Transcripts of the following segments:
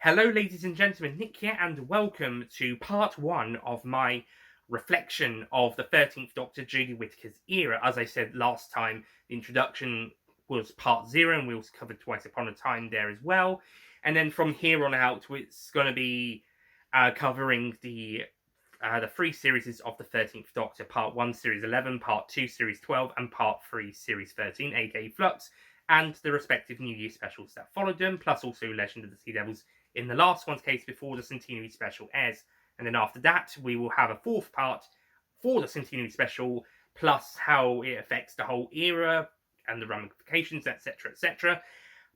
Hello, ladies and gentlemen, Nick here, and welcome to part one of my reflection of the 13th Doctor, Jodie Whittaker's era. As I said last time, the introduction was part 0, and we also covered Twice Upon a Time there as well. And then from here on out, it's going to be covering the 3 series of the 13th Doctor, Part 1, Series 11, Part 2, Series 12, and Part 3, Series 13, aka Flux, and the respective New Year specials that followed them, plus also Legend of the Sea Devils in the last one's case before the Centenary special airs. And then after that, we will have a 4th part for the Centenary special, plus how it affects the whole era and the ramifications, etc., etc.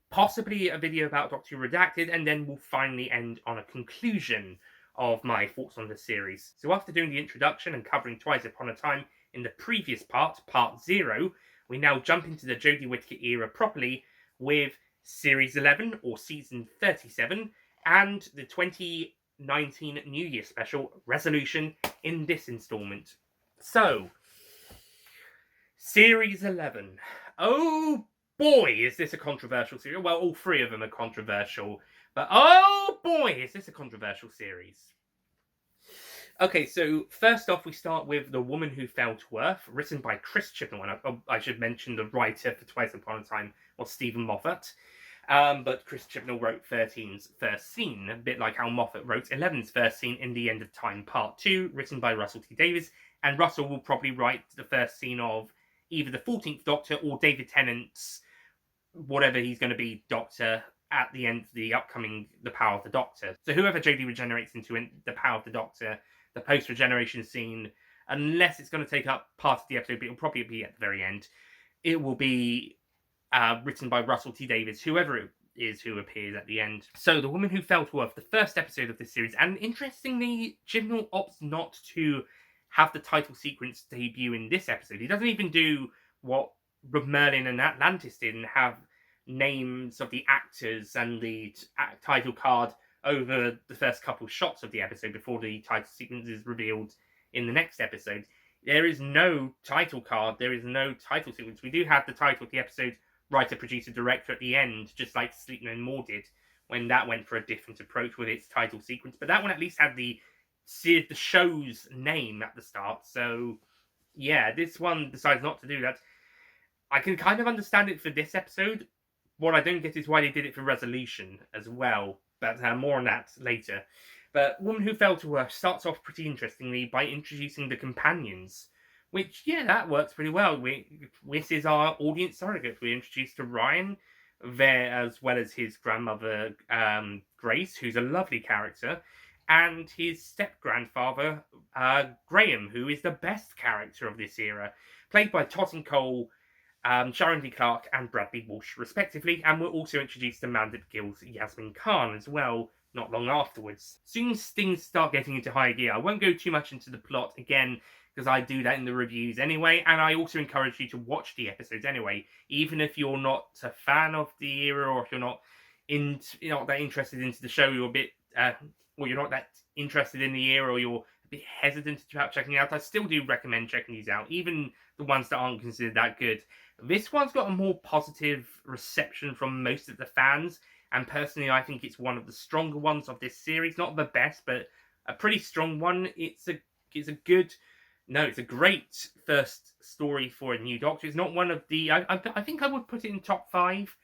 Possibly a video about Doctor Who Redacted, and then we'll finally end on a conclusion of my thoughts on the series. So after doing the introduction and covering Twice Upon a Time in the previous part, Part 0, we now jump into the Jodie Whittaker era properly with Series 11, or Season 37, and the 2019 New Year special, Resolution, in this installment. So, Series 11. Oh boy, is this a controversial series. Well, all 3 of them are controversial, but oh boy, is this a controversial series. Okay, so first off, we start with The Woman Who Fell to Earth, written by Chris Chibnall, and I should mention the writer for Twice Upon a Time was Stephen Moffat. But Chris Chibnall wrote 13's first scene, a bit like how Moffat wrote 11's first scene in The End of Time Part 2, written by Russell T Davies, and Russell will probably write the first scene of either the 14th Doctor or David Tennant's, whatever he's going to be, Doctor, at the end of the upcoming The Power of the Doctor. So whoever Jodie regenerates into in The Power of the Doctor, the post-regeneration scene, unless it's going to take up part of the episode, but it'll probably be at the very end, it will be written by Russell T Davies, whoever it is who appears at the end. So, The Woman Who Fell to Earth, the first episode of this series, and interestingly, Chibnall opts not to have the title sequence debut in this episode. He doesn't even do what Merlin and Atlantis did and have names of the actors and the title card over the first couple shots of the episode before the title sequence is revealed in the next episode. There is no title card, there is no title sequence. We do have the title of the episode, writer, producer, director at the end, just like Sleep No More did, when that went for a different approach with its title sequence. But that one at least had the show's name at the start. So, yeah, this one decides not to do that. I can kind of understand it for this episode. What I don't get is why they did it for Resolution as well. But more on that later. But Woman Who Fell to Earth starts off pretty interestingly by introducing the companions. Which, yeah, that works pretty well. This is our audience surrogate. We're introduced to Ryan there, as well as his grandmother, Grace, who's a lovely character, and his step-grandfather, Graham, who is the best character of this era, played by Totten Cole, Sharon D. Clarke, and Bradley Walsh, respectively. And we're also introduced to Mandip Gill's Yasmin Khan as well, not long afterwards. Soon as things start getting into high gear, I won't go too much into the plot again, because I do that in the reviews anyway, and I also encourage you to watch the episodes anyway, even if you're not a fan of the era, or if you're not that interested into the show, you're a bit, or you're not that interested in the era, or you're a bit hesitant about checking it out. I still do recommend checking these out, even the ones that aren't considered that good. This one's got a more positive reception from most of the fans, and personally I think it's one of the stronger ones of this series. Not the best, but a pretty strong one. It's a great first story for a new Doctor. It's not one of the... I think I would put it in top 5,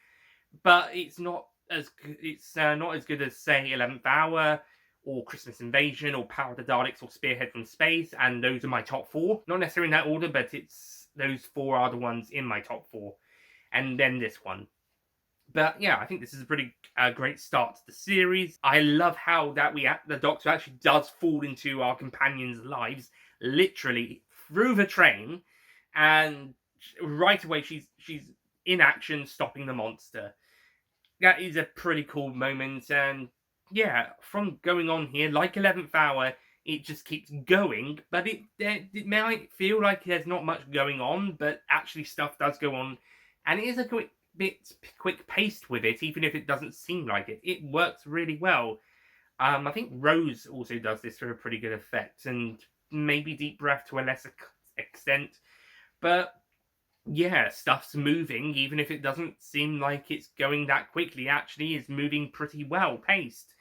but it's not as good as, say, 11th Hour, or Christmas Invasion, or Power of the Daleks, or Spearhead from Space, and those are my top 4. Not necessarily in that order, but those 4 are the ones in my top 4. And then this one. But yeah, I think this is a pretty great start to the series. I love how that the Doctor actually does fall into our companions' lives, literally through the train, and right away she's in action stopping the monster. That is a pretty cool moment, and yeah, from going on here, like 11th Hour, it just keeps going, but it might feel like there's not much going on, but actually stuff does go on, and it is a quick paced with it, even if it doesn't seem like it. It works really well. I think Rose also does this for a pretty good effect, and maybe Deep Breath to a lesser extent. But yeah, stuff's moving, even if it doesn't seem like it's going that quickly. Actually, it's moving pretty well paced.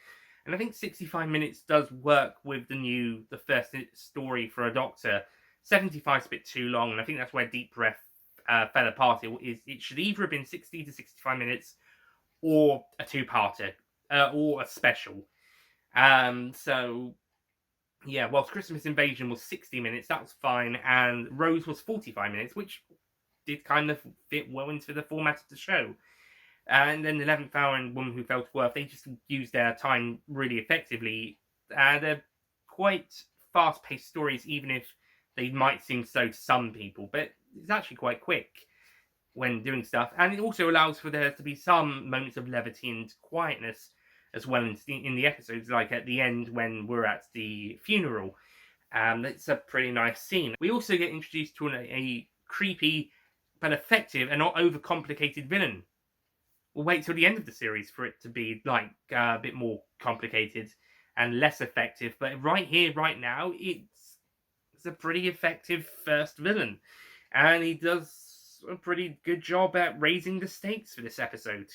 And I think 65 minutes does work with the first story for a Doctor. 75 is a bit too long, and I think that's where Deep Breath fell apart. It should either have been 60 to 65 minutes or a two-parter or a special. So yeah, whilst Christmas Invasion was 60 minutes, that was fine, and Rose was 45 minutes, which did kind of fit well into the format of the show. And then the 11th Hour and Woman Who Fell to Earth, they just used their time really effectively. They're quite fast-paced stories, even if they might seem so to some people, but it's actually quite quick when doing stuff. And it also allows for there to be some moments of levity and quietness as well in the episodes, like at the end when we're at the funeral. It's a pretty nice scene. We also get introduced to a creepy but effective and not overcomplicated villain. We'll wait till the end of the series for it to be like a bit more complicated and less effective. But right here, right now, it's a pretty effective first villain, and he does a pretty good job at raising the stakes for this episode.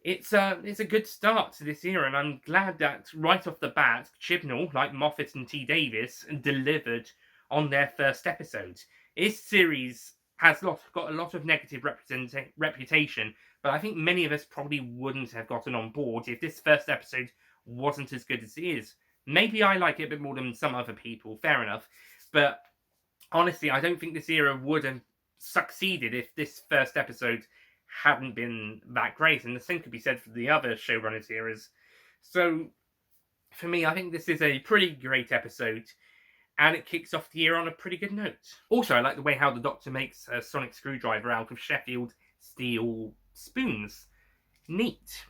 It's a good start to this era, and I'm glad that right off the bat, Chibnall, like Moffat and T. Davis, delivered on their first episode. This series has got a lot of negative reputation, but I think many of us probably wouldn't have gotten on board if this first episode wasn't as good as it is. Maybe I like it a bit more than some other people, fair enough, but honestly, I don't think this era would have succeeded if this first episode hadn't been that great, and the same could be said for the other showrunners' eras. So, for me, I think this is a pretty great episode, and it kicks off the year on a pretty good note. Also, I like the way how the Doctor makes a sonic screwdriver out of Sheffield steel spoons. Neat.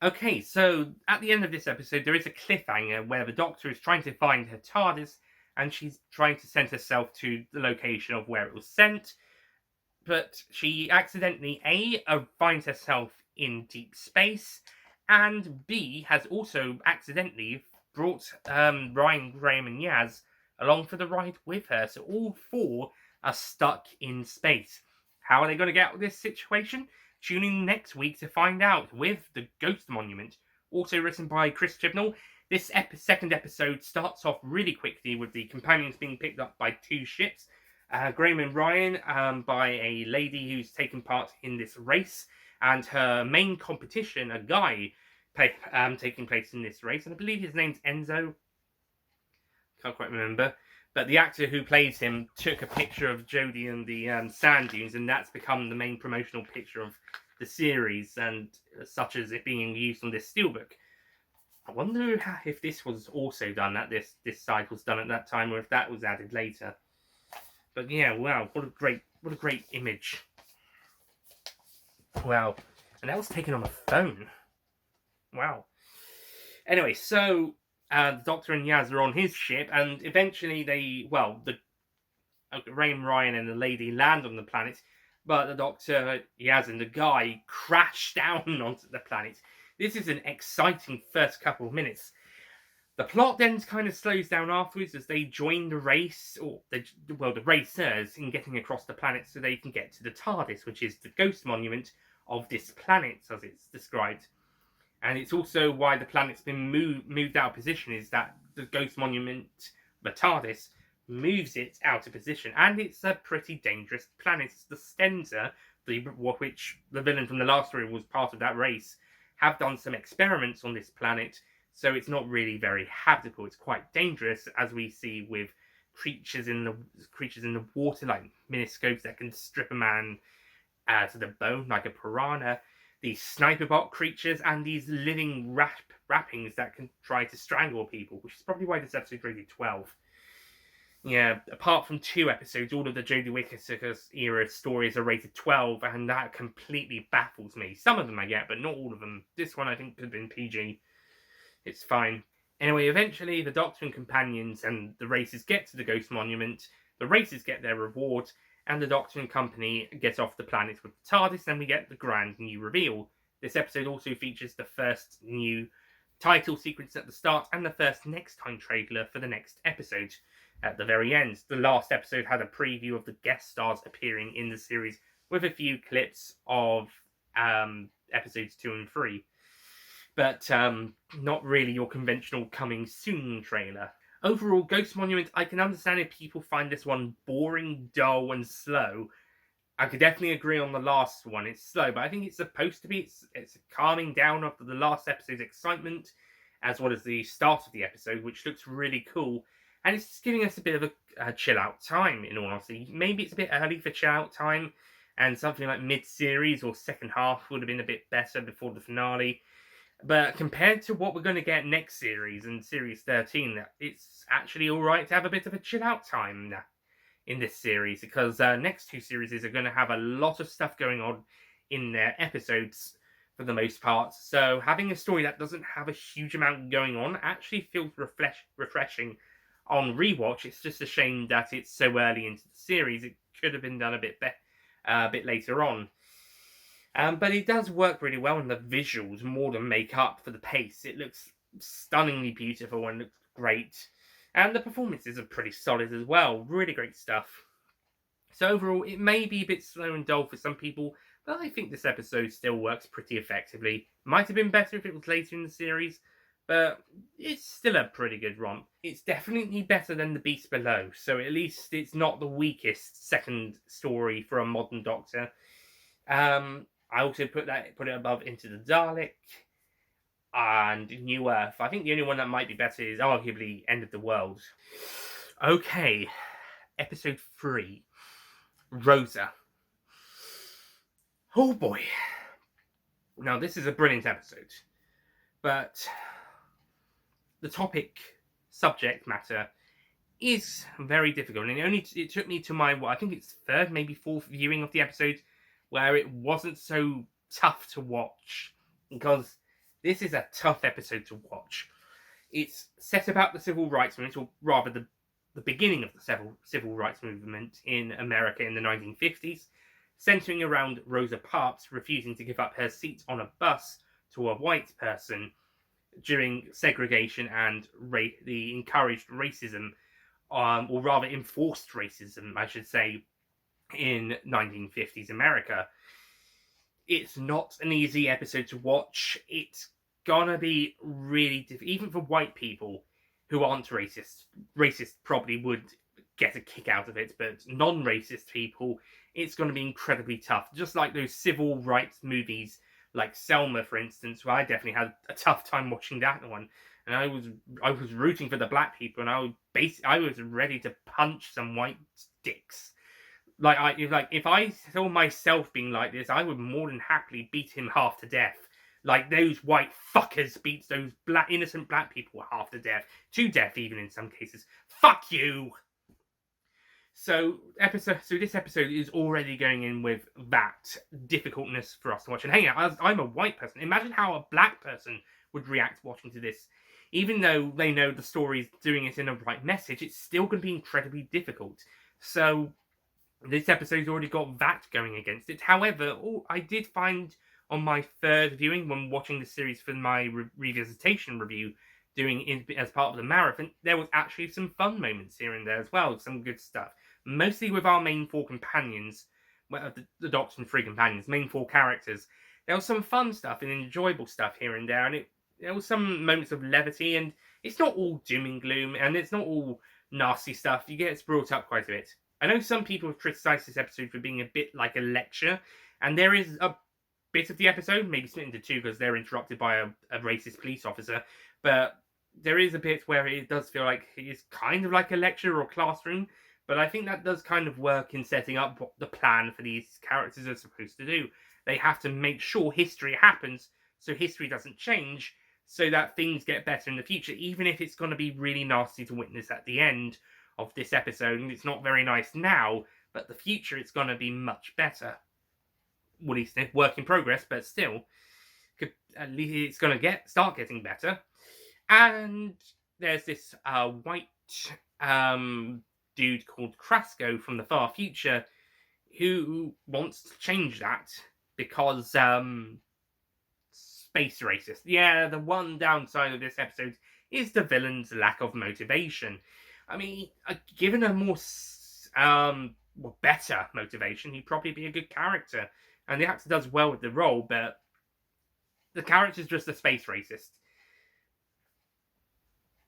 Okay, so at the end of this episode, there is a cliffhanger where the Doctor is trying to find her TARDIS, and she's trying to send herself to the location of where it was sent, but she accidentally finds herself in deep space, and B has also accidentally brought Ryan, Graham, and Yaz along for the ride with her. So all four are stuck in space. How are they going to get out of this situation? Tune in next week to find out with The Ghost Monument, also written by Chris Chibnall. This second episode starts off really quickly with the companions being picked up by two ships. Graham and Ryan by a lady who's taken part in this race, and her main competition, a guy taking place in this race, and I believe his name's Enzo. Can't quite remember. But the actor who plays him took a picture of Jodie and the sand dunes, and that's become the main promotional picture of the series, and such as it being used on this steelbook. I wonder if this was also done at this side was done at that time, or if that was added later. But yeah, wow, what a great image. Wow, and that was taken on a phone. Wow. Anyway, so the Doctor and Yaz are on his ship, and eventually Rain, Ryan, and the lady land on the planet, but the Doctor, Yaz, and the guy crash down onto the planet. This is an exciting first couple of minutes. The plot then kind of slows down afterwards as they join the race, the racers, in getting across the planet so they can get to the TARDIS, which is the ghost monument of this planet, as it's described. And it's also why the planet's been moved out of position, is that the ghost monument, the TARDIS, moves it out of position. And it's a pretty dangerous planet. It's the Stenza, which the villain from the last story was part of that race, have done some experiments on this planet, so it's not really very habitable. It's quite dangerous, as we see with creatures in the water, like miniscopes that can strip a man to the bone, like a piranha, these sniper bot creatures, and these living wrappings that can try to strangle people, which is probably why this episode rated 12. Yeah, apart from 2 episodes, all of the Jodie Whittaker era stories are rated 12, and that completely baffles me. Some of them I get, but not all of them. This one I think could have been PG. It's fine. Anyway, eventually the Doctor and companions and the racers get to the Ghost Monument, the racers get their reward, and the Doctor and company get off the planet with the TARDIS, and we get the grand new reveal. This episode also features the first new title sequence at the start, and the first next time trailer for the next episode at the very end. The last episode had a preview of the guest stars appearing in the series with a few clips of episodes 2 and 3. But not really your conventional coming soon trailer. Overall, Ghost Monument, I can understand if people find this one boring, dull, and slow. I could definitely agree on the last one. It's slow, but I think it's supposed to be. It's calming down after the last episode's excitement, as well as the start of the episode, which looks really cool. And it's just giving us a bit of a chill out time, in all honesty. Maybe it's a bit early for chill out time, and something like mid-series or second half would have been a bit better before the finale. But compared to what we're going to get next series and Series 13, it's actually alright to have a bit of a chill out time in this series, because next two series are going to have a lot of stuff going on in their episodes for the most part. So having a story that doesn't have a huge amount going on actually feels refreshing on rewatch. It's just a shame that it's so early into the series. It could have been done a bit later on. But it does work really well, and the visuals more than make up for the pace. It looks stunningly beautiful and looks great. And the performances are pretty solid as well. Really great stuff. So overall, it may be a bit slow and dull for some people, but I think this episode still works pretty effectively. Might have been better if it was later in the series, but it's still a pretty good romp. It's definitely better than The Beast Below, so at least it's not the weakest second story for a modern Doctor. I also put it above Into the Dalek and New Earth. I think the only one that might be better is arguably End of the World. Okay, episode 3, Rosa. Oh boy. Now this is a brilliant episode, but the subject matter is very difficult, and it took me to my, I think it's third, maybe fourth viewing of the episode where it wasn't so tough to watch, because this is a tough episode to watch. It's set about the civil rights movement, or rather the beginning of the civil rights movement in America in the 1950s, centering around Rosa Parks refusing to give up her seat on a bus to a white person during segregation and the encouraged racism, or rather enforced racism, I should say, in 1950s America. It's not an easy episode to watch. It's gonna be really difficult, even for white people who aren't racist. Racists probably would get a kick out of it, but non-racist people, it's gonna be incredibly tough. Just like those civil rights movies, like Selma, for instance, where I definitely had a tough time watching that one. And I was rooting for the black people, and I was ready to punch some white dicks. If I saw myself being like this, I would more than happily beat him half to death. Like those white fuckers beats those innocent black people half to death. To death, even in some cases. Fuck you! So this episode is already going in with that difficultness for us to watch. And hey, I'm a white person. Imagine how a black person would react watching to this. Even though they know the story's doing it in a right message, it's still going to be incredibly difficult. So this episode's already got that going against it. However, I did find on my third viewing, when watching the series for my revisitation review, doing it as part of the marathon, there was actually some fun moments here and there as well. Some good stuff. Mostly with our main four companions, the Doctor and 3 companions, main 4 characters. There was some fun stuff and enjoyable stuff here and there, and there was some moments of levity, and it's not all doom and gloom, and it's not all nasty stuff. You get brought up quite a bit. I know some people have criticised this episode for being a bit like a lecture, and there is a bit of the episode, maybe split into 2 because they're interrupted by a racist police officer, but there is a bit where it does feel like it is kind of like a lecture or classroom, but I think that does kind of work in setting up what the plan for these characters are supposed to do. They have to make sure history happens, so history doesn't change, so that things get better in the future, even if it's going to be really nasty to witness at the end of this episode, and it's not very nice now, but the future it's going to be much better. Well, at least a work in progress, but still, at least it's going to start getting better. And there's this white dude called Krasko from the far future who wants to change that because space racist. Yeah, the one downside of this episode is the villain's lack of motivation. I mean, given a more better motivation, he'd probably be a good character. And the actor does well with the role, but the character's just a space racist.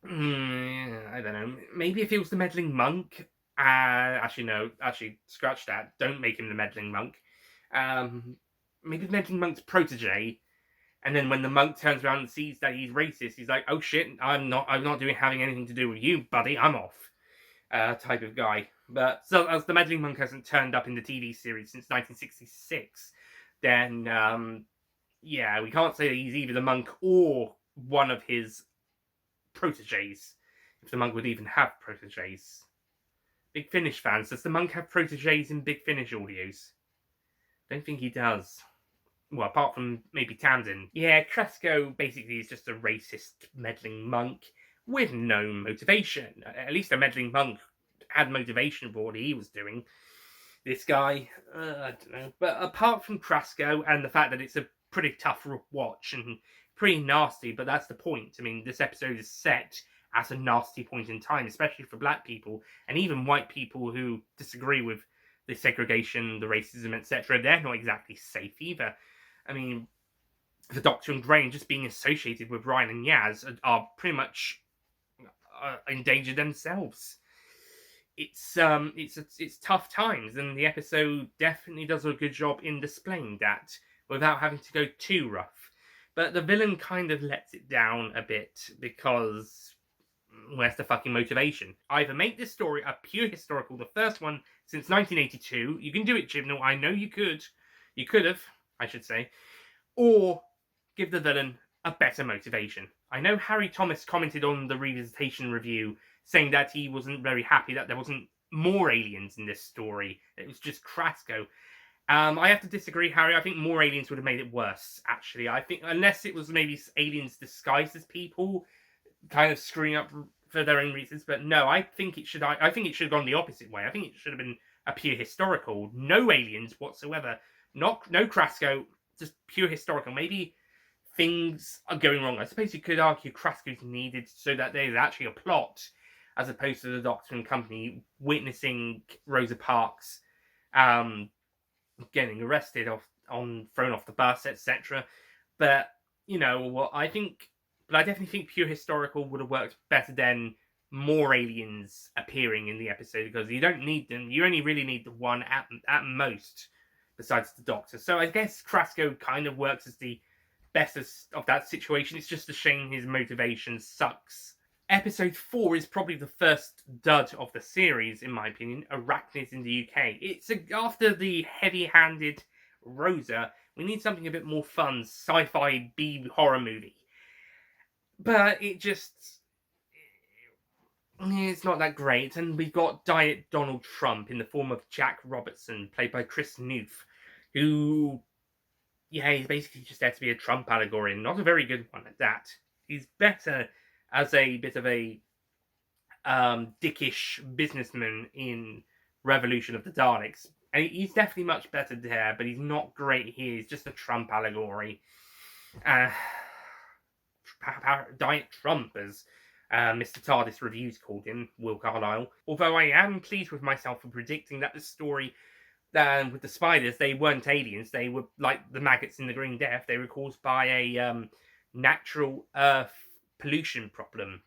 I don't know. Maybe if it was the meddling monk. Actually, no. Actually, scratch that. Don't make him the meddling monk. Maybe the meddling monk's protege. And then when the monk turns around and sees that he's racist, he's like, "Oh shit, I'm not having anything to do with you, buddy. I'm off." Type of guy. But so as the meddling monk hasn't turned up in the TV series since 1966, then yeah, we can't say that he's either the monk or one of his proteges, if the monk would even have proteges. Big Finish fans, does the monk have proteges in Big Finish audios? Don't think he does. Well, apart from maybe Tamsin. Yeah, Cresco basically is just a racist meddling monk with no motivation. At least a meddling monk had motivation for what he was doing. This guy, I don't know. But apart from Cresco and the fact that it's a pretty tough watch and pretty nasty, but that's the point. I mean, this episode is set at a nasty point in time, especially for black people and even white people who disagree with the segregation, the racism, etc. They're not exactly safe either. I mean, the Doctor and Grain just being associated with Ryan and Yaz are pretty much in danger themselves. It's tough times, and the episode definitely does a good job in displaying that without having to go too rough. But the villain kind of lets it down a bit because where's the fucking motivation? Either make this story a pure historical, the first one since 1982. You can do it, Chibnall. I know you could. You could have, I should say. Or give the villain a better motivation. I know Harry Thomas commented on the Revisitation review saying that he wasn't very happy that there wasn't more aliens in this story. It was just Cresco. I have to disagree, Harry. I think more aliens would have made it worse, actually. I think, unless it was maybe aliens disguised as people, kind of screwing up for their own reasons. But no, I think it should have gone the opposite way. I think it should have been a pure historical. No aliens whatsoever. No Cresco, just pure historical. Maybe things are going wrong. I suppose you could argue Cresco's needed so that there's actually a plot, as opposed to the Doctor and company witnessing Rosa Parks getting arrested, thrown off the bus, etc. But you know what? I definitely think pure historical would have worked better than more aliens appearing in the episode, because you don't need them. You only really need the one at most, besides the Doctor. So I guess Cresco kind of works as the best of that situation. It's just a shame his motivation sucks. Episode 4 is probably the first dud of the series, in my opinion. Arachnids in the UK. It's after the heavy-handed Rosa, we need something a bit more fun, sci-fi B horror movie. But it's not that great. And we've got Diet Donald Trump in the form of Jack Robertson, played by Chris Nooth, who, yeah, he's basically just there to be a Trump allegory, and not a very good one at that. He's better as a bit of a dickish businessman in Revolution of the Daleks. And he's definitely much better there, but he's not great here. He's just a Trump allegory. Diet Trump, as Mr. TARDIS Reviews called him, Will Carlyle. Although I am pleased with myself for predicting that the story with the spiders, they weren't aliens. They were like the maggots in the Green Death. They were caused by a natural Earth pollution problem.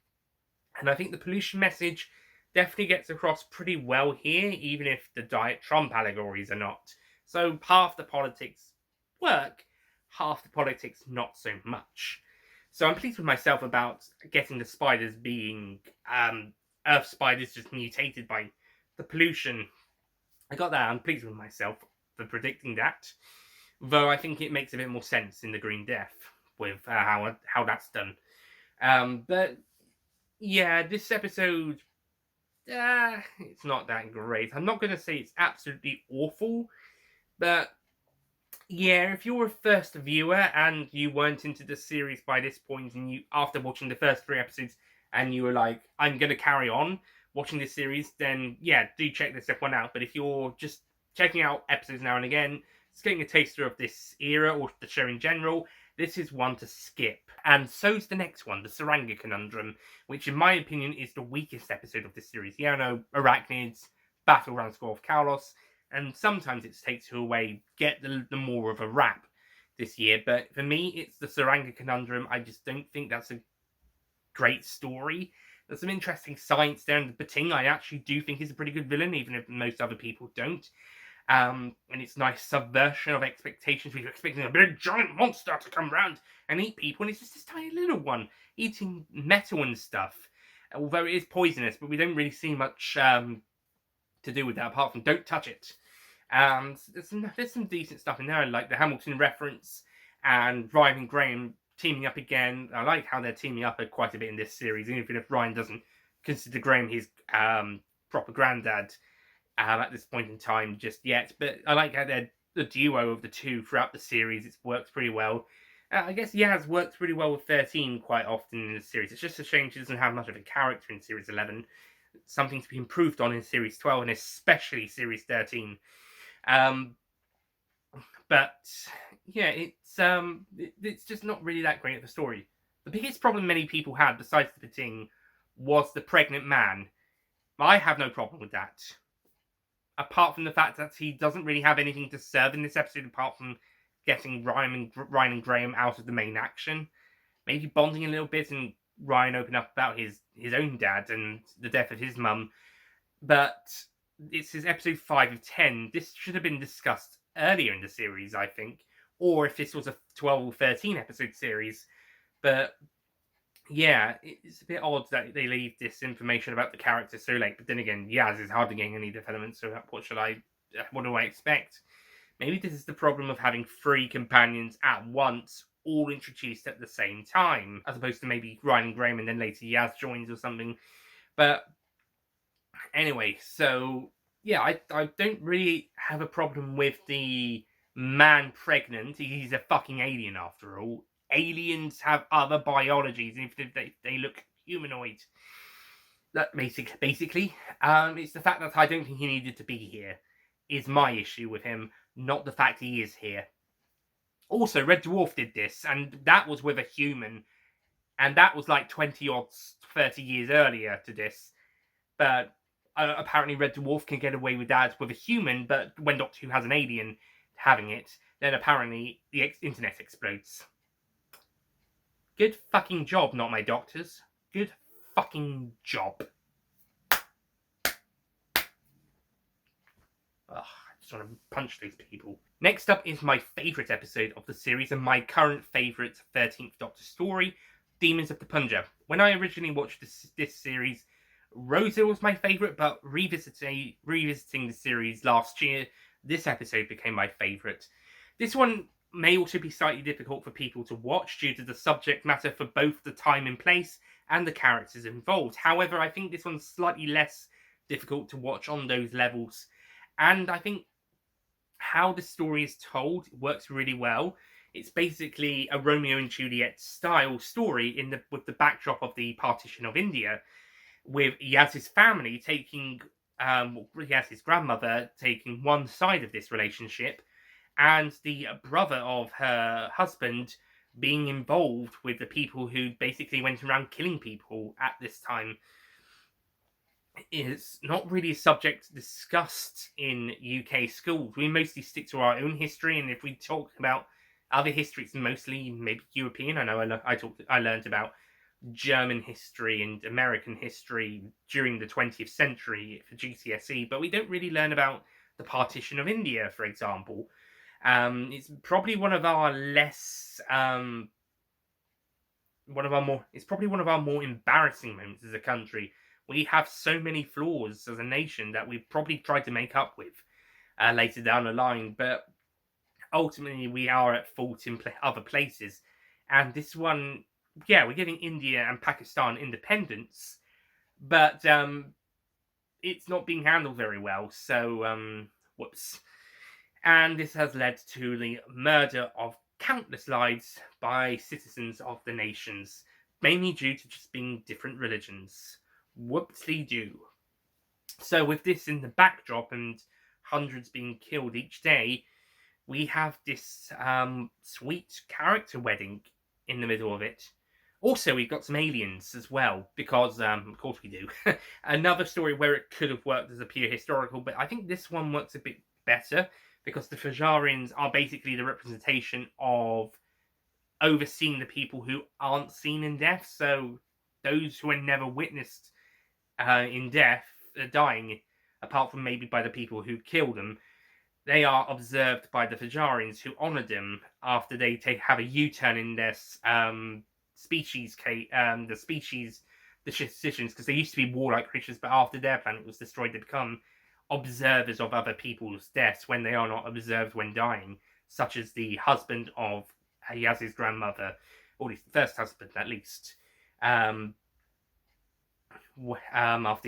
And I think the pollution message definitely gets across pretty well here, even if the Diet Trump allegories are not. So half the politics work, half the politics not so much. So I'm pleased with myself about getting the spiders being Earth spiders just mutated by the pollution. I got that. I'm pleased with myself for predicting that. Though I think it makes a bit more sense in the Green Death with how that's done. But yeah, this episode, it's not that great. I'm not going to say it's absolutely awful, but yeah, if you're a first viewer and you weren't into the series by this point, and you, after watching the first 3 episodes, and you were like, I'm going to carry on watching this series, then yeah, do check this one out. But if you're just checking out episodes now and again, just getting a taster of this era or the show in general, this is one to skip. And so's the next one, the Saranga Conundrum, which in my opinion is the weakest episode of this series. Yeah, I know, Arachnids, battle around the score of Kalos, and sometimes it takes you away, get the more of a rap this year. But for me, it's the Saranga Conundrum. I just don't think that's a great story. There's some interesting science there, and Bating I actually do think is a pretty good villain, even if most other people don't. And it's nice subversion of expectations. We're expecting a big giant monster to come round and eat people, and it's just this tiny little one eating metal and stuff. Although it is poisonous, but we don't really see much to do with that apart from don't touch it. And there's some decent stuff in there, like the Hamilton reference and Ryan and Graham teaming up again. I like how they're teaming up quite a bit in this series, even if Ryan doesn't consider Graham his proper granddad at this point in time just yet. But I like how they're the duo of the two throughout the series. It's worked pretty well. I guess Yaz works pretty well with 13 quite often in the series. It's just a shame she doesn't have much of a character in Series 11. Something to be improved on in Series 12 and especially Series 13. But yeah, it's just not really that great of a story. The biggest problem many people had, besides the Bating, was the pregnant man. I have no problem with that. Apart from the fact that he doesn't really have anything to serve in this episode, apart from getting Ryan and Graham out of the main action. Maybe bonding a little bit and Ryan open up about his own dad and the death of his mum. But it's his episode 5 of 10. This should have been discussed earlier in the series, I think. Or if this was a 12 or 13 episode series. But yeah, it's a bit odd that they leave this information about the character so late. But then again, Yaz is hardly getting any development, so what do I expect? Maybe this is the problem of having 3 companions at once, all introduced at the same time, as opposed to maybe Ryan and Graham and then later Yaz joins or something. But anyway, so yeah, I don't really have a problem with the man pregnant. He's a fucking alien after all. Aliens have other biologies, even if they look humanoid. That basically, it's the fact that I don't think he needed to be here is my issue with him, not the fact he is here. Also, Red Dwarf did this, and that was with a human, and that was like 20 or 30 years earlier to this. But apparently Red Dwarf can get away with that with a human, but when Doctor Who has an alien having it, then apparently the internet explodes. Good fucking job, not my doctors. Good fucking job. Ugh, I just want to punch those people. Next up is my favourite episode of the series and my current favourite 13th Doctor story, Demons of the Punjab. When I originally watched this series, Rosa was my favourite, but revisiting the series last year, this episode became my favourite. This one may also be slightly difficult for people to watch due to the subject matter for both the time and place and the characters involved. However, I think this one's slightly less difficult to watch on those levels. And I think how the story is told works really well. It's basically a Romeo and Juliet style story with the backdrop of the partition of India, with Yaz's family taking, Yaz's grandmother taking one side of this relationship, and the brother of her husband being involved with the people who basically went around killing people at this time. Is not really a subject discussed in UK schools. We mostly stick to our own history, and if we talk about other history, it's mostly maybe European. I know I learned about German history and American history during the 20th century for GCSE, but we don't really learn about the partition of India, for example. It's probably one of our less it's probably one of our more embarrassing moments as a country. We have so many flaws as a nation that we've probably tried to make up with later down the line, but ultimately we are at fault in other places. And this one, yeah, we're giving India and Pakistan independence, but it's not being handled very well, so whoops. And this has led to the murder of countless lives by citizens of the nations, mainly due to just being different religions. Whoopsie-doo. So with this in the backdrop and hundreds being killed each day, we have this sweet character wedding in the middle of it. Also, we've got some aliens as well, because of course we do. Another story where it could have worked as a pure historical, but I think this one works a bit better because the Fajarians are basically the representation of overseeing the people who aren't seen in death. So those who are never witnessed in death, dying, apart from maybe by the people who killed them, they are observed by the Fajarians who honor them after they have a U-turn in their species, decisions, because they used to be warlike creatures, but after their planet was destroyed, they become observers of other people's deaths when they are not observed when dying, such as the husband of Yaz's grandmother, or at least the first husband, at least, after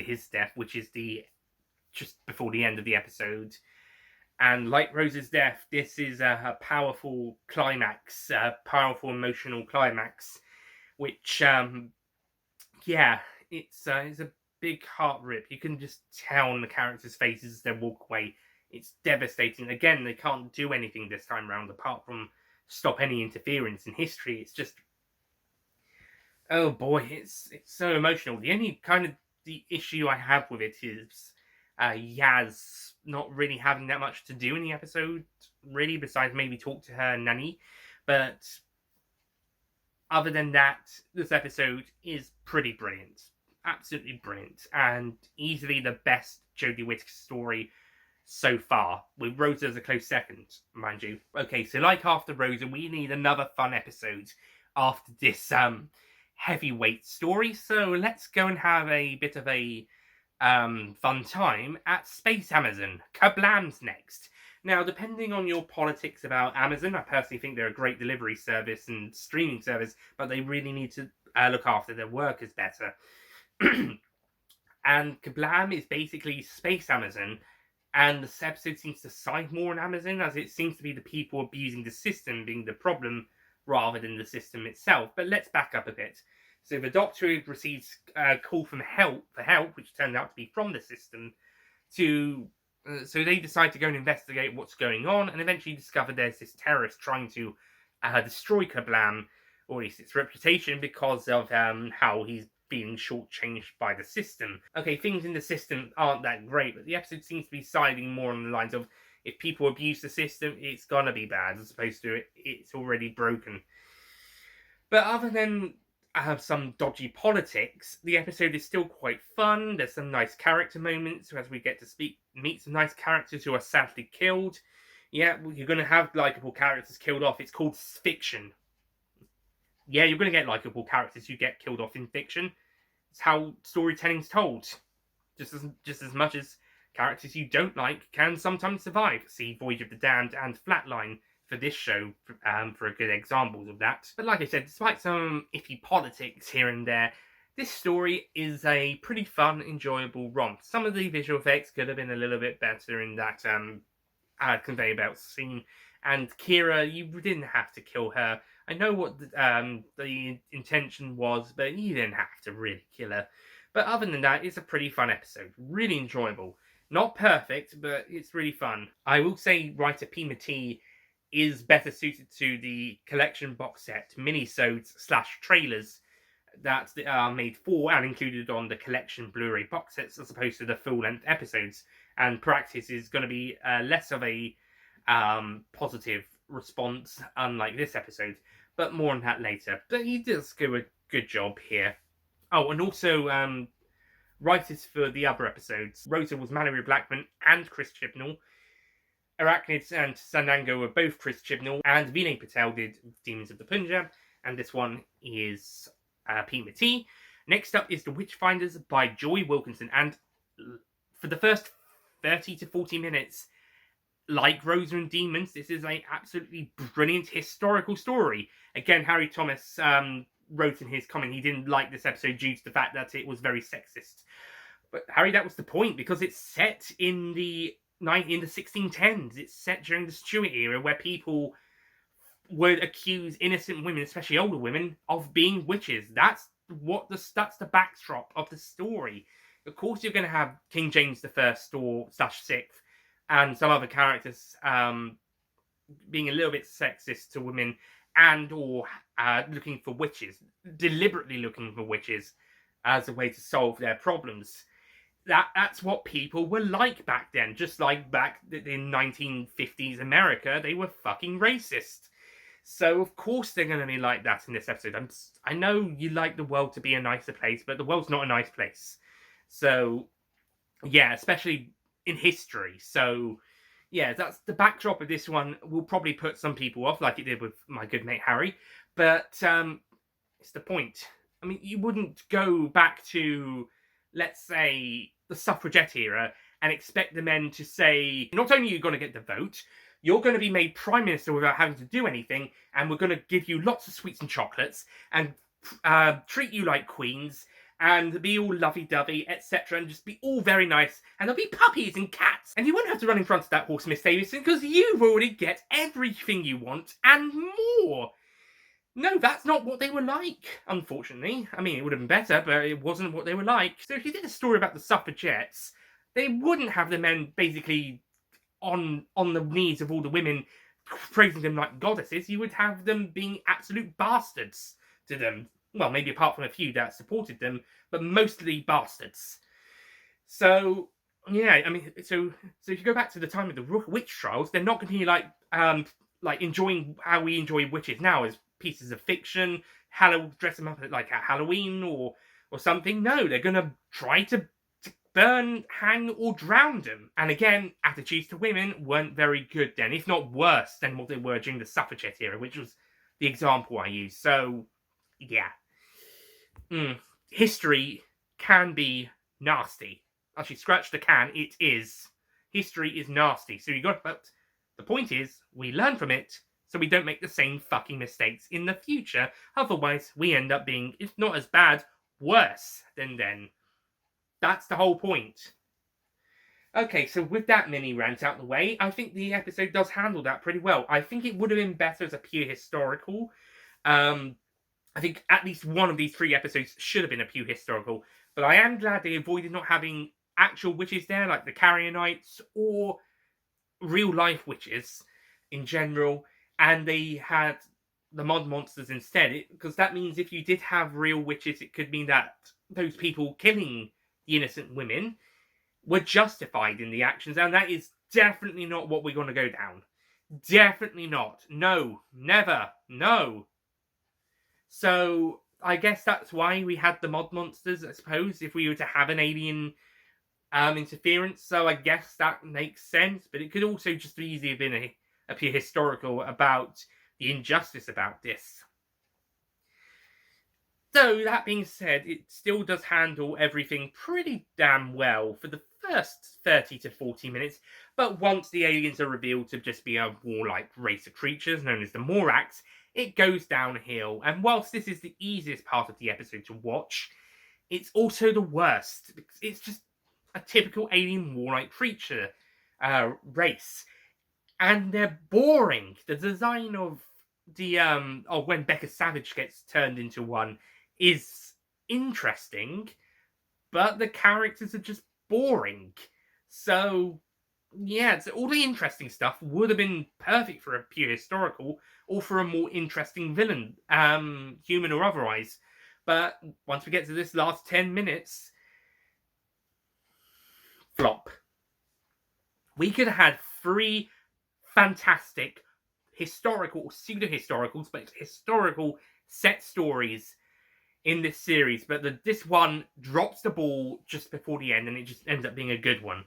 his death, which is just before the end of the episode. And like Rose's death, this is a powerful climax, a powerful emotional climax, which, it's a big heart rip. You can just tell on the characters' faces as they walk away. It's devastating. Again, they can't do anything this time around apart from stop any interference in history. It's just, oh boy, it's so emotional. The only kind of the issue I have with it is Yaz not really having that much to do in the episode, really, besides maybe talk to her nanny. But other than that, this episode is pretty brilliant. Absolutely brilliant. And easily the best Jodie Whittaker story so far, with Rosa as a close second, mind you. Okay, so like after Rosa, we need another fun episode after this heavyweight story. So let's go and have a bit of a fun time at Space Amazon. Kablam's next. Now, depending on your politics about Amazon, I personally think they're a great delivery service and streaming service, but they really need to look after their workers better. And Kablam is basically Space Amazon, and this episode seems to side more on Amazon, as it seems to be the people abusing the system being the problem rather than the system itself. But let's back up a bit. So the Doctor receives a call for help, which turned out to be from the system, so they decide to go and investigate what's going on, and eventually discover there's this terrorist trying to destroy Kablam, or at least its reputation, because of how he's being shortchanged by the system. Okay, things in the system aren't that great, but the episode seems to be siding more on the lines of if people abuse the system, it's gonna be bad, as opposed to it's already broken. But other than some dodgy politics, the episode is still quite fun. There's some nice character moments as we get to meet some nice characters who are sadly killed. Yeah, you're going to have likeable characters killed off. It's called fiction. Yeah, you're going to get likeable characters who get killed off in fiction. It's how storytelling's told. Just as much as characters you don't like can sometimes survive. See Voyage of the Damned and Flatline for this show for a good examples of that. But like I said, despite some iffy politics here and there, this story is a pretty fun, enjoyable romp. Some of the visual effects could have been a little bit better in that conveyor belt scene. And Kira, you didn't have to kill her. I know what the intention was, but you didn't have to really kill her. But other than that, it's a pretty fun episode. Really enjoyable. Not perfect, but it's really fun. I will say writer Pima T is better suited to the collection box set, minisodes / trailers that are made for and included on the collection Blu-ray box sets, as opposed to the full-length episodes. And practice is going to be less of a positive response, unlike this episode. But more on that later. But he does do a good job here. Oh, and also writers for the other episodes. Rosa was Mallory Blackman and Chris Chibnall. Arachnids and Sanango were both Chris Chibnall, and Vinay Patel did Demons of the Punjab, and this one is Pima T. Next up is The Witchfinders by Joy Wilkinson, and for the first 30 to 40 minutes, like Rosa and Demons, this is an absolutely brilliant historical story. Again, Harry Thomas wrote in his comment he didn't like this episode due to the fact that it was very sexist. But Harry, that was the point, because it's set in the 1610s. It's set during the Stuart era, where people would accuse innocent women, especially older women, of being witches. That's the backdrop of the story. Of course, you're going to have King James I or /6th and some other characters being a little bit sexist to women, and or looking for witches, deliberately looking for witches as a way to solve their problems. That's what people were like back then. Just like back in 1950s America, they were fucking racist. So of course they're going to be like that in this episode. I know you like the world to be a nicer place, but the world's not a nice place. So yeah, especially in history. So yeah, that's the backdrop of this one. Will probably put some people off, like it did with my good mate Harry. But it's the point. I mean, you wouldn't go back to, let's say, the suffragette era and expect the men to say, not only are you going to get the vote, you're going to be made prime minister without having to do anything, and we're going to give you lots of sweets and chocolates, and treat you like queens, and be all lovey-dovey, etc., and just be all very nice, and there'll be puppies and cats, and you won't have to run in front of that horse, Miss Davidson, because you've already get everything you want, and more. No, that's not what they were like, unfortunately. I mean, it would have been better, but it wasn't what they were like. So if you did a story about the suffragettes, they wouldn't have the men basically on the knees of all the women, praising them like goddesses. You would have them being absolute bastards to them. Well, maybe apart from a few that supported them, but mostly bastards. So yeah, I mean, so if you go back to the time of the witch trials, they're not going to be like enjoying how we enjoy witches now as pieces of fiction, dress them up like at Halloween or something. No, they're going to try to burn, hang, or drown them. And again, attitudes to women weren't very good then, if not worse than what they were during the suffragette era, which was the example I used. So, yeah. History can be nasty. Actually, scratch the can, it is. History is nasty. So but the point is, we learn from it, so we don't make the same fucking mistakes in the future. Otherwise, we end up being, if not as bad, worse than then. That's the whole point. Okay, so with that mini rant out the way, I think the episode does handle that pretty well. I think it would have been better as a pure historical. I think at least one of these 3 episodes should have been a pure historical. But I am glad they avoided not having actual witches there, like the Carrionites, or real-life witches in general. And they had the mod monsters instead. Because that means if you did have real witches, it could mean that those people killing the innocent women were justified in the actions, and that is definitely not what we're going to go down. Definitely not. No. Never. No. So, I guess that's why we had the mod monsters, I suppose, if we were to have an alien interference. So I guess that makes sense, but it could also just easily have been a pure historical about the injustice about this. So, that being said, it still does handle everything pretty damn well for the first 30 to 40 minutes, but once the aliens are revealed to just be a warlike race of creatures known as the Morax, it goes downhill. And whilst this is the easiest part of the episode to watch, it's also the worst. It's just a typical alien warlike creature race. And they're boring. The design of when Becca Savage gets turned into one is interesting, but the characters are just boring. So, yeah, all the interesting stuff would have been perfect for a pure historical or for a more interesting villain, human or otherwise. But once we get to this last 10 minutes, flop. We could have had 3 fantastic historical or pseudo-historicals, but historical set stories in this series, but this one drops the ball just before the end, and it just ends up being a good one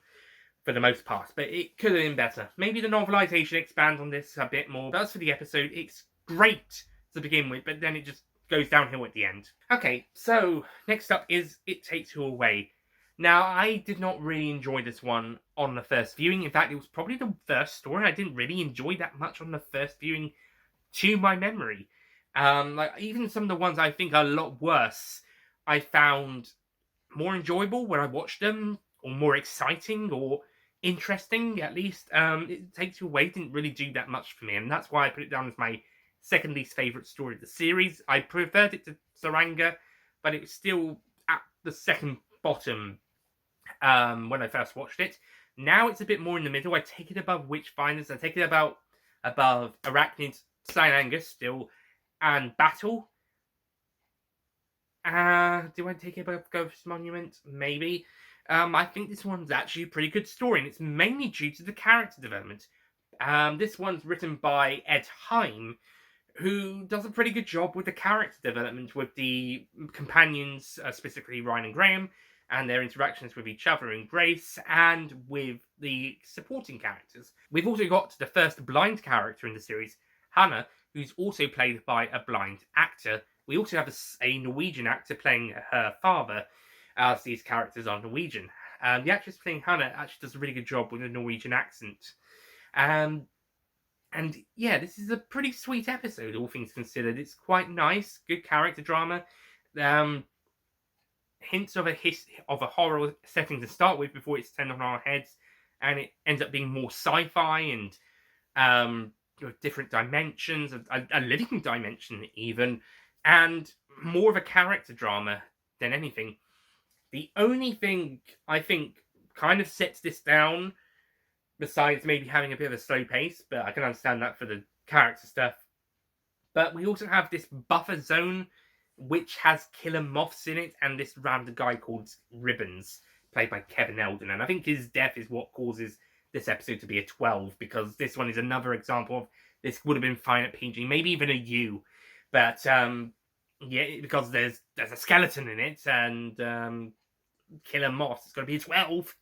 for the most part. But it could have been better. Maybe the novelization expands on this a bit more. But as for the episode, it's great to begin with, but then it just goes downhill at the end. Okay, so next up is It Takes You Away. Now, I did not really enjoy this one on the first viewing. In fact, it was probably the first story I didn't really enjoy that much on the first viewing to my memory. Like, even some of the ones I think are a lot worse, I found more enjoyable when I watched them, or more exciting, or interesting, at least. It Takes You Away didn't really do that much for me, and that's why I put it down as my second least favourite story of the series. I preferred it to Saranga, but it was still at the second bottom when I first watched it. Now it's a bit more in the middle. I take it above Witchfinders, I take it above Arachnid, Cyan Angus still, and battle. Do I take it above Ghost Monument? Maybe. I think this one's actually a pretty good story, and it's mainly due to the character development. This one's written by Ed Heim, who does a pretty good job with the character development with the companions, specifically Ryan and Graham, and their interactions with each other and Grace, and with the supporting characters. We've also got the first blind character in the series, Hannah, who's also played by a blind actor. We also have a Norwegian actor playing her father, as these characters are Norwegian. The actress playing Hannah actually does a really good job with a Norwegian accent. And yeah, this is a pretty sweet episode, all things considered. It's quite nice, good character drama. Hints of a horror setting to start with before it's turned on our heads, and it ends up being more sci-fi and different dimensions, a living dimension even, and more of a character drama than anything. The only thing I think kind of sets this down, besides maybe having a bit of a slow pace, but I can understand that for the character stuff. But we also have this buffer zone, which has killer moths in it, and this random guy called Ribbons, played by Kevin Eldon. And I think his death is what causes this episode to be a 12, because this one is another example of this would have been fine at PG, maybe even a U. But yeah, because there's a skeleton in it, and killer moths, it's got to be a 12.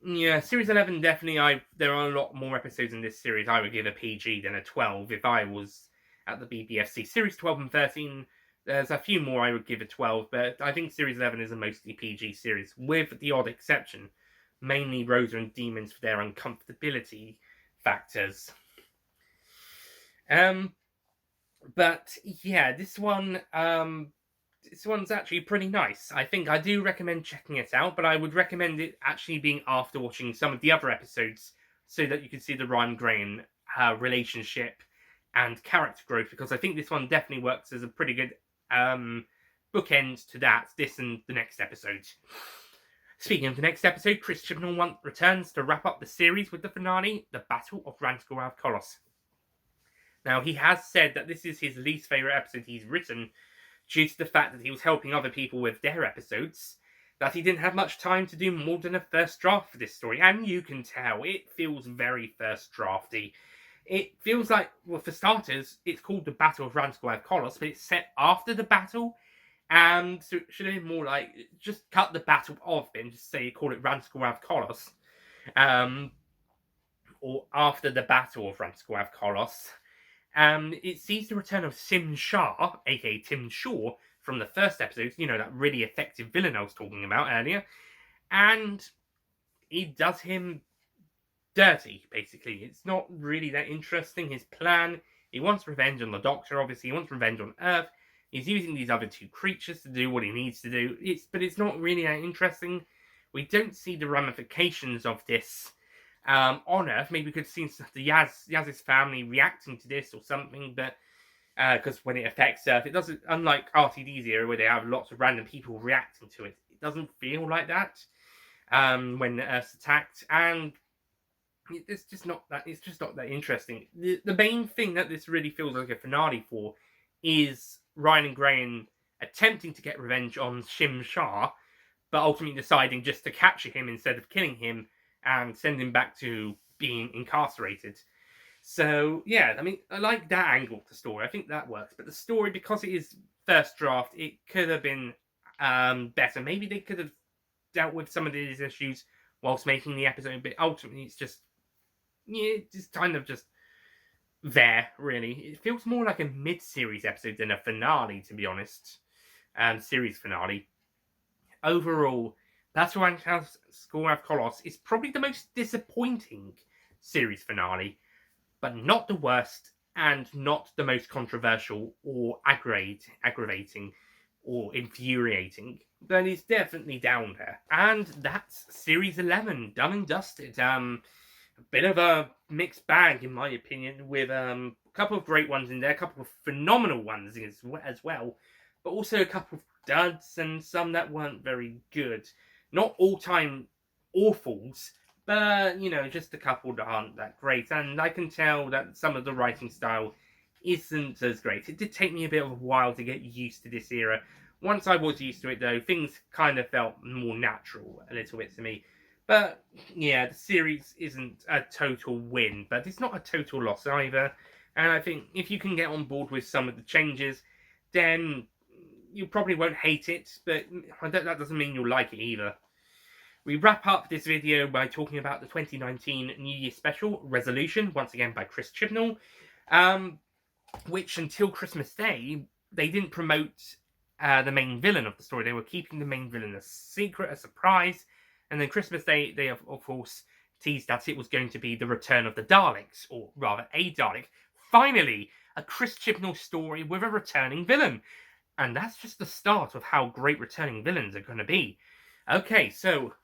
Yeah, Series 11 definitely. There are a lot more episodes in this series. I would give a PG than a 12 if I was at the BBFC. Series 12 and 13, there's a few more I would give a 12, but I think Series 11 is a mostly PG series, with the odd exception, mainly Rosa and Demons for their uncomfortability factors. But yeah, this one's actually pretty nice. I think I do recommend checking it out, but I would recommend it actually being after watching some of the other episodes, so that you can see the Ryan Graham relationship and character growth, because I think this one definitely works as a pretty good bookend to that, this and the next episode. Speaking of the next episode, Chris Chibnall returns to wrap up the series with the finale, The Battle of Ranskorav Kolos. Now, he has said that this is his least favourite episode he's written, due to the fact that he was helping other people with their episodes, that he didn't have much time to do more than a first draft for this story. And you can tell, it feels very first drafty. It feels like, well, for starters, it's called the Battle of Ranskorav Kolos, but it's set after the battle, and so it should have been more like, just cut the battle off and just say, call it Ranskorav Kolos, or after the Battle of Ranskorav Kolos. It sees the return of Sim Shah, aka Tim Shaw, from the first episode, that really effective villain I was talking about earlier, and he does him dirty, basically. It's not really that interesting, his plan. He wants revenge on the Doctor, obviously. He wants revenge on Earth. He's using these other two creatures to do what he needs to do. But it's not really that interesting. We don't see the ramifications of this on Earth. Maybe we could see the Yaz's family reacting to this or something, but because when it affects Earth, it doesn't, unlike RTD's era where they have lots of random people reacting to it, it doesn't feel like that when Earth's attacked, and it's just not that interesting. The main thing that this really feels like a finale for is Ryan and Graham attempting to get revenge on Sim Shah, but ultimately deciding just to capture him instead of killing him and send him back to being incarcerated. So, yeah, I mean, I like that angle of the story. I think that works. But the story, because it is first draft, it could have been better. Maybe they could have dealt with some of these issues whilst making the episode, but ultimately it's just, just kind of just there, really. It feels more like a mid-series episode than a finale, to be honest. Series finale. Overall, Battle of Ranskorav Kolos is probably the most disappointing series finale, but not the worst, and not the most controversial or aggravating or infuriating. But it's definitely down there. And that's Series 11, done and dusted. A bit of a mixed bag, in my opinion, with a couple of great ones in there, a couple of phenomenal ones as well, but also a couple of duds and some that weren't very good. Not all-time awfuls, but, just a couple that aren't that great. And I can tell that some of the writing style isn't as great. It did take me a bit of a while to get used to this era. Once I was used to it, though, things kind of felt more natural a little bit to me. But yeah, the series isn't a total win, but it's not a total loss either. And I think if you can get on board with some of the changes, then you probably won't hate it, but that doesn't mean you'll like it either. We wrap up this video by talking about the 2019 New Year special, Resolution, once again by Chris Chibnall, which until Christmas Day, they didn't promote the main villain of the story. They were keeping the main villain a secret, a surprise, and then Christmas Day, they of course teased that it was going to be the return of the Daleks, or rather a Dalek. Finally, a Chris Chibnall story with a returning villain. And that's just the start of how great returning villains are going to be. Okay, so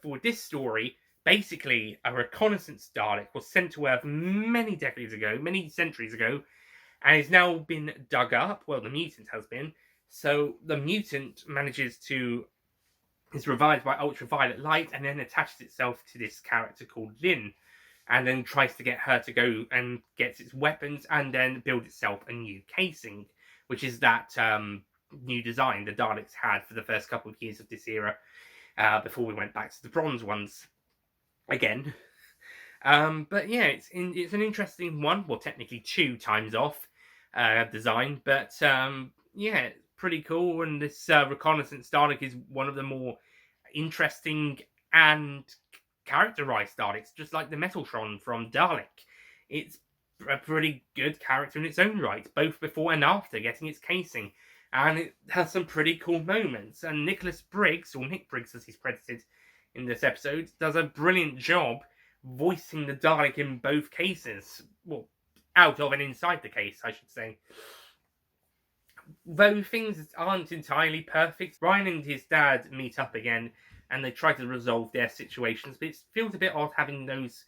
for this story, basically a reconnaissance Dalek was sent to Earth many decades ago, many centuries ago, and has now been dug up. Well, the mutant has been. So the mutant is revived by ultraviolet light and then attaches itself to this character called Lynn, and then tries to get her to go and get its weapons and then build itself a new casing, which is that new design the Daleks had for the first couple of years of this era, before we went back to the bronze ones again. But yeah, it's an interesting one. Well, technically 2 times off design, but yeah, pretty cool. And this reconnaissance Dalek is one of the more interesting and characterized Daleks, just like the Metaltron from Dalek. It's a pretty good character in its own right, both before and after getting its casing. And it has some pretty cool moments. And Nicholas Briggs, or Nick Briggs as he's credited in this episode, does a brilliant job voicing the Dalek in both cases. Well, out of and inside the case, I should say. Though things aren't entirely perfect, Ryan and his dad meet up again and they try to resolve their situations, but it feels a bit odd having those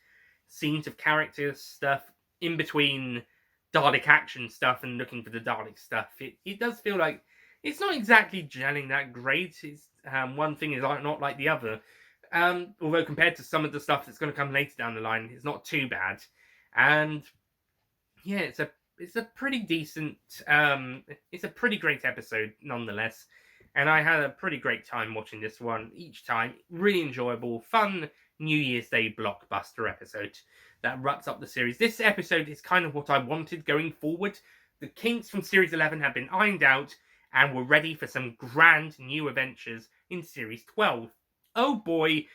scenes of character stuff in between Dalek action stuff and looking for the Dalek stuff. It does feel like it's not exactly gelling that great. It's one thing is not like the other. Although compared to some of the stuff that's going to come later down the line, it's not too bad. And yeah, it's a pretty decent, it's a pretty great episode nonetheless. And I had a pretty great time watching this one each time. Really enjoyable, fun New Year's Day blockbuster episode that wraps up the series. This episode is kind of what I wanted going forward. The kinks from Series 11 have been ironed out and we're ready for some grand new adventures in Series 12. Oh boy,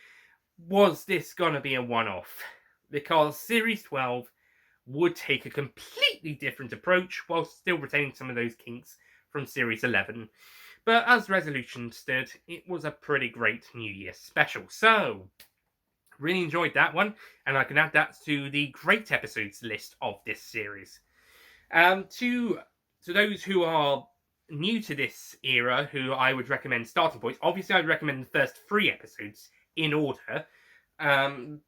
was this gonna be a one-off. Because Series 12 would take a completely different approach while still retaining some of those kinks from Series 11. But as Resolution stood, it was a pretty great New Year special. So, really enjoyed that one, and I can add that to the great episodes list of this series. To those who are new to this era, who I would recommend starting points, obviously I'd recommend the first 3 episodes in order. And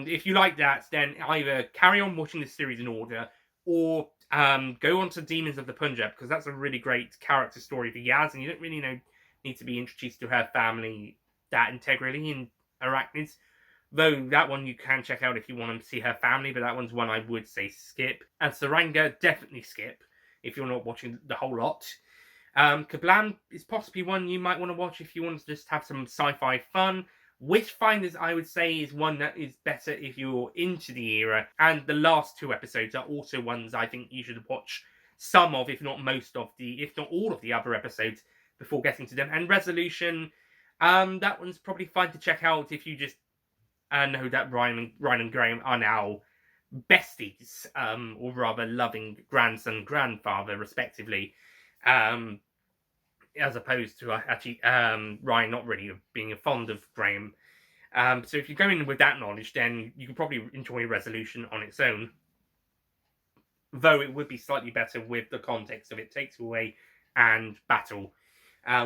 if you like that, then either carry on watching this series in order, or go on to Demons of the Punjab, because that's a really great character story for Yaz, and you don't really need to be introduced to her family that integrally in Arachnids. Though that one you can check out if you want to see her family, but that one's one I would say skip. And Saranga, definitely skip if you're not watching the whole lot. Kablam is possibly one you might want to watch if you want to just have some sci-fi fun. Witchfinders, I would say, is one that is better if you're into the era. And the last 2 episodes are also ones I think you should watch some of, if not all of the other episodes before getting to them. And Resolution, that one's probably fine to check out if you just know that Ryan and Graham are now besties, or rather loving grandson, grandfather, respectively. As opposed to actually Ryan not really being fond of Graham. So if you go in with that knowledge, then you can probably enjoy Resolution on its own. Though it would be slightly better with the context of It Takes Away and Battle,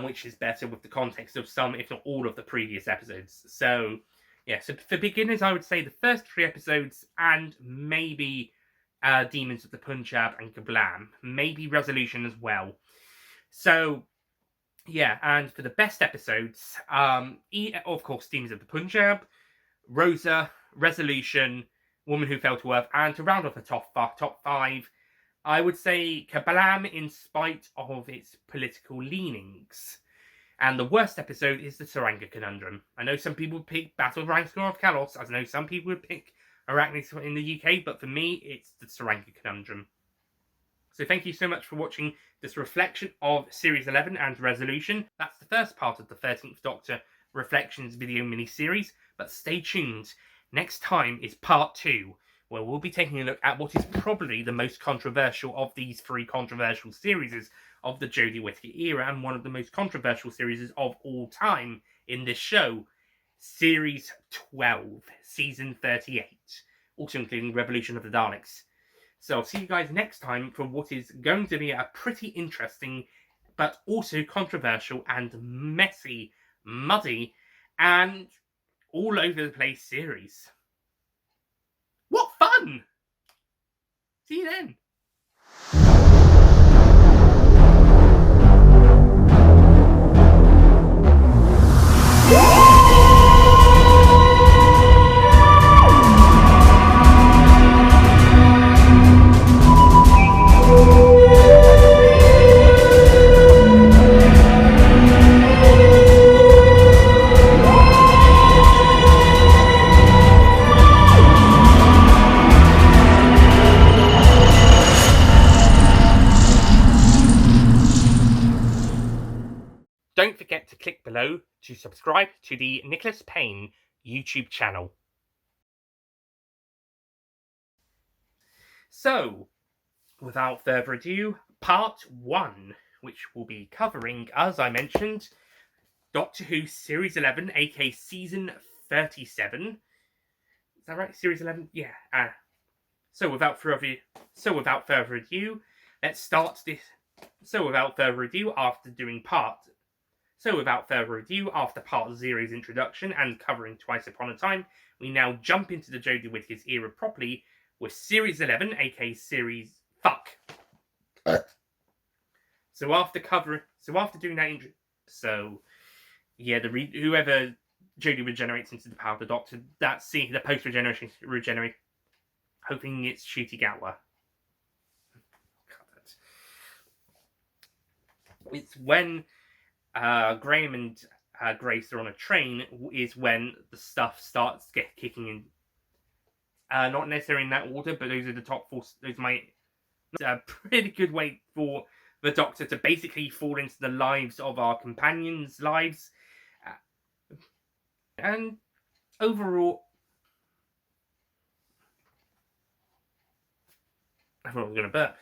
which is better with the context of some, if not all, of the previous episodes. So, yeah, so for beginners, I would say the first 3 episodes and maybe Demons of the Punjab and Kablam. Maybe Resolution as well. So, yeah, and for the best episodes, of course, Demons of the Punjab, Rosa, Resolution, Woman Who Fell to Earth, and to round off the top 5, I would say kablam in spite of its political leanings. And the worst episode is the Saranga Conundrum. I know some people would pick Battle of Rangscore of Kalos. I know some people would pick Arachnis in the UK, but for me, it's the Saranga Conundrum. So thank you so much for watching this reflection of Series 11 and Resolution. That's the first part of the 13th Doctor Reflections video mini-series, but stay tuned. Next time is part 2, where we'll be taking a look at what is probably the most controversial of these 3 controversial series of the Jodie Whittaker era, and one of the most controversial series of all time in this show, Series 12, Season 38, also including Revolution of the Daleks. So I'll see you guys next time for what is going to be a pretty interesting, but also controversial and messy, muddy, and all over the place series. What fun! See you then. Don't forget to click below to subscribe to the Nicholas Payne YouTube channel. So, without further ado, part 1, which will be covering, as I mentioned, Doctor Who Series 11, aka Season 37. Is that right? Series 11? Yeah. So without further ado, let's start this. So without further ado, after part 0's introduction and covering Twice Upon a Time, we now jump into the Jodie Whittaker's era properly with Series 11, aka Series... Fuck! So after doing that intro... So, yeah, whoever Jodie regenerates into the power of the Doctor, that's the post-regeneration... Hoping it's Ncuti Gatwa. It's when Graham and Grace are on a train is when the stuff starts kicking in. Not necessarily in that order, but those are the top 4. Those might a pretty good way for the Doctor to basically fall into the lives of our companions' lives, and overall, I thought I was going to burp.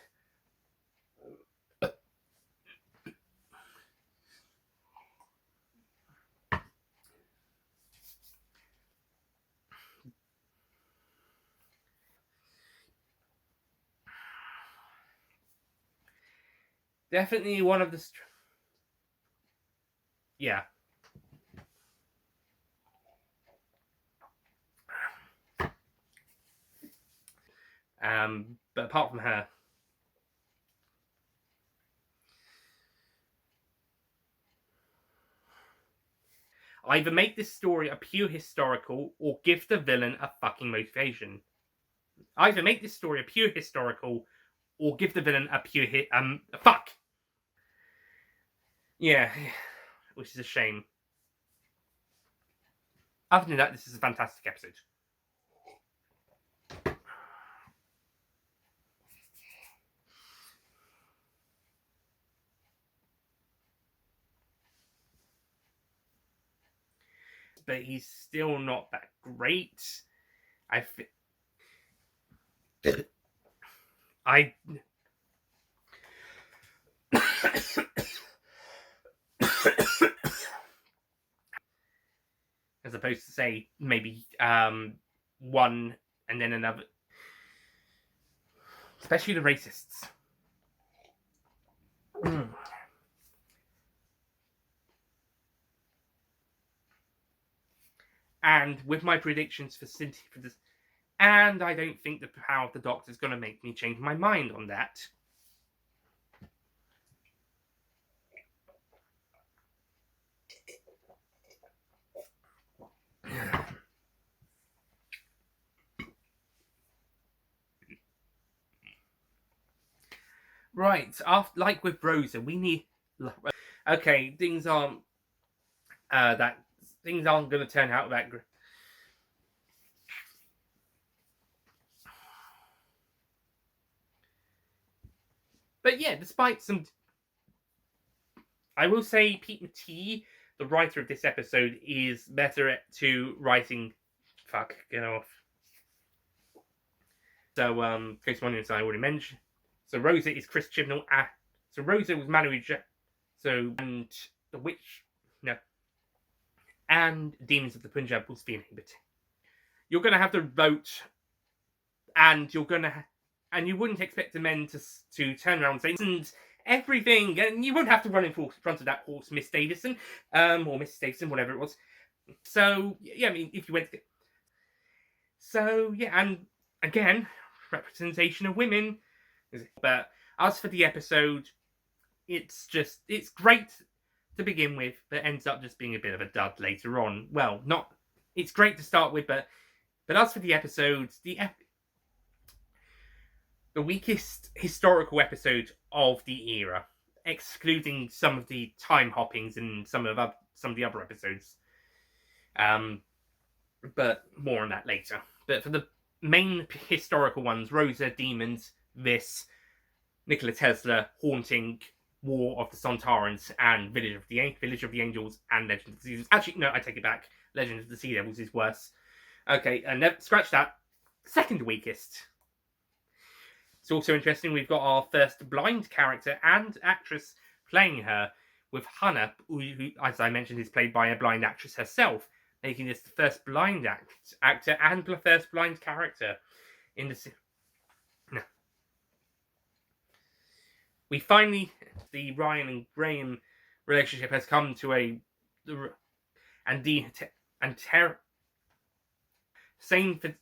Definitely one of the... Yeah. But apart from her... Either make this story a pure historical, or give the villain a fucking motivation. Either make this story a pure historical, or give the villain a pure fuck! Yeah, which is a shame. Other than that, this is a fantastic episode. But he's still not that great. As opposed to, say, maybe one and then another. Especially the racists. And with my predictions for this, and I don't think the power of the Doctor is going to make me change my mind on that. Right, after, like with Rosa, we need... Okay, things aren't going to turn out that great. But yeah, despite some... I will say Pete McTee, the writer of this episode, is better at writing... Fuck, get off. So, Chris Monuments I already mentioned. So Rosa is Chris Chibnall. So Rosa was Mallory and the Witch... No. And Demons of the Punjab was Fiona Hibbert. You're going to have to vote, and you're going to... And you wouldn't expect the men to turn around and say, and everything, and you wouldn't have to run in front of that horse, Miss Davison, or Mrs. Davison, whatever it was. So, yeah, I mean, if you went to... So, yeah, and again, representation of women. But as for the episode, it's great to begin with, but ends up just being a bit of a dud later on. Well, not... It's great to start with, but as for the episode, the weakest historical episode of the era, excluding some of the time hoppings and some of the other episodes. But more on that later. But for the main historical ones, Rosa, Demons, this, Nikola Tesla, Haunting, War of the Sontarans, and Village of the Angels, and Legend of the Sea Devils. Actually, no, I take it back. Legend of the Sea Devils is worse. Okay, and scratch that. Second weakest. It's also interesting, we've got our first blind character and actress playing her, with Hannah, who, as I mentioned, is played by a blind actress herself, making this the first blind actor and the first blind character in the... No. We finally... The Ryan and Graham relationship has come to a... Same for...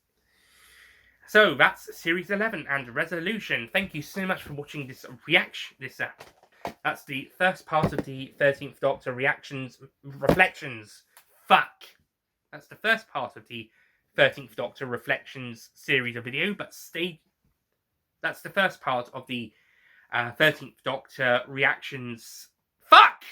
So, that's Series 11 and Resolution. Thank you so much for watching this reaction. That's the first part of the 13th Doctor Reflections. Fuck! That's the first part of the 13th Doctor Reflections series of video, but that's the first part of the 13th Doctor Reactions. Fuck!